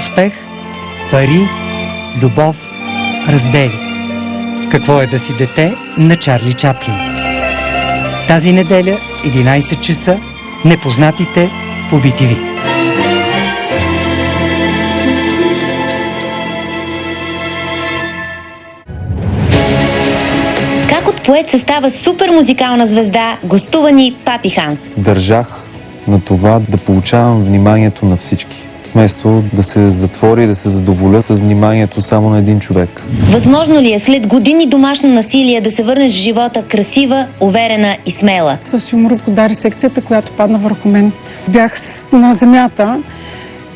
успех, пари, любов, раздели. Какво е да си дете на Чарли Чаплин. Тази неделя, 11 часа, Непознатите по BTV. Как от поет се става супер музикална звезда, гостува ни Папи Ханс. Държах на това да получавам вниманието на всички. Вместо да се затворя и да се задоволя с вниманието само на един човек. Възможно ли е след години домашно насилие да се върнеш в живота красива, уверена и смела? С юмор подари секцията, която падна върху мен. Бях на земята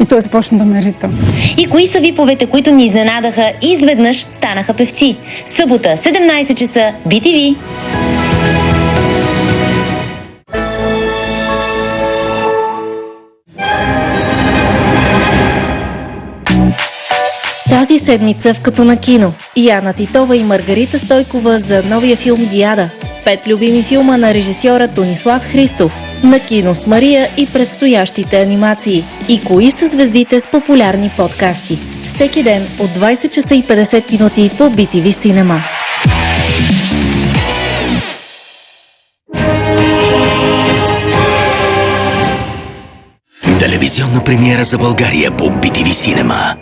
и той започна да ме рита. И кои са виповете, които ни изненадаха и изведнъж станаха певци? Събота, 17 часа, BTV. Тази седмица в Като на кино Яна Титова и Маргарита Стойкова за новия филм «Диада». 5 любими филма на режисьора Тонислав Христов. На кино с Мария и предстоящите анимации. И кои са звездите с популярни подкасти. Всеки ден от 20 часа и 50 минути по BTV Cinema. Телевизионна премиера за България по BTV Cinema.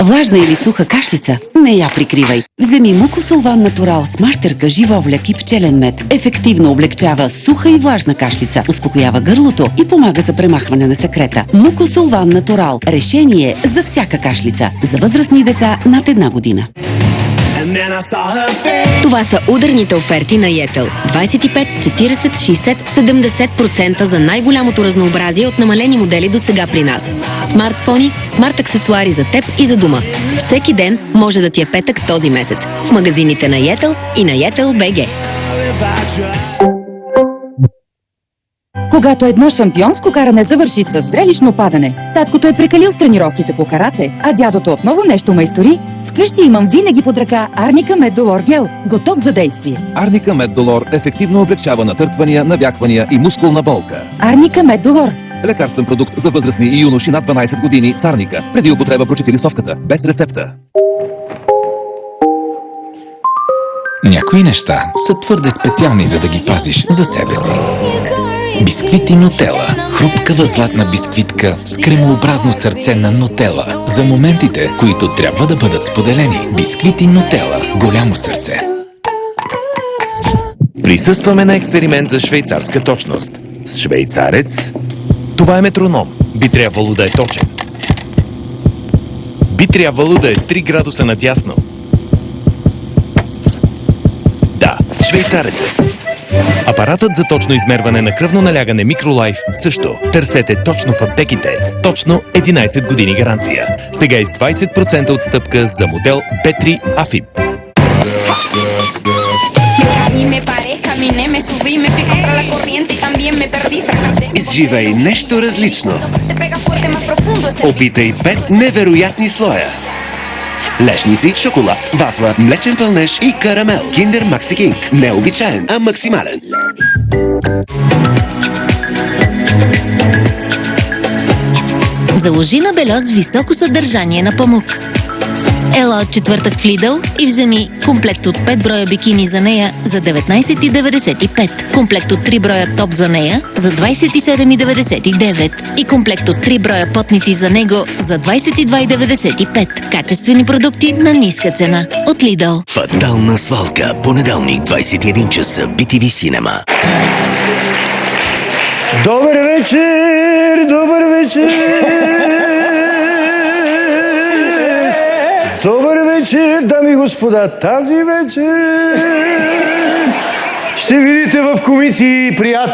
Влажна или суха кашлица? Не я прикривай. Вземи Мукосолван Натурал с мащерка, живовляк и пчелен мед. Ефективно облегчава суха и влажна кашлица, успокоява гърлото и помага за премахване на секрета. Мукосолван Натурал. Решение за всяка кашлица. За възрастни деца над 1 година. Това са ударните оферти на Yettel. 25, 40, 60, 70% за най-голямото разнообразие от намалени модели до сега при нас. Смартфони, смарт аксесуари за теб и за дома. Всеки ден може да ти е петък този месец. В магазините на Yettel и на Yettel.bg. Когато едно шампионско каране завърши с зрелищно падане, таткото е прекалил с тренировките по карате, а дядото отново нещо майстори, вкъщи имам винаги под ръка Арника Мед Долор Гел, готов за действие. Арника Мед Долор ефективно облегчава натъртвания, навяхвания и мускулна болка. Арника Мед Долор. Лекарствен продукт за възрастни и юноши над 12 години с Арника. Преди употреба прочети листовката, без рецепта. Някои неща са твърде специални, за да ги пазиш за себе си. Бисквити Нутела. Хрупкава златна бисквитка с кремообразно сърце на Нутела. За моментите, които трябва да бъдат споделени. Бисквити Нутела. Голямо сърце. Присъстваме на експеримент за швейцарска точност. С швейцарец. Това е метроном. Би трябвало да е точен. Би трябвало да е с 3 градуса надясно. Да, швейцарец. Апаратът за точно измерване на кръвно налягане Микролайф също. Търсете точно в аптеките с точно 11 години гаранция. Сега и с 20% отстъпка за модел B3 AFIB. Изживей нещо различно. Опитай 5 невероятни слоя. Лешници, шоколад, вафла, млечен пълнеж и карамел. Киндер Макси Кинг. Не обичаен, а максимален. Заложи на бельо с високо съдържание на памук. Ела от четвъртък в Lidl и вземи комплект от 5 броя бикини за нея за 19,95. Комплект от 3 броя топ за нея за 27,99. И комплект от 3 броя потници за него за 22,95. Качествени продукти на ниска цена. От Lidl. Фатална свалка. Понеделник, 21 часа. BTV Cinema. Добър вечер! Добър вечер! Добър вечер, дами и господа! Тази вечер ще видите в комисии приятели.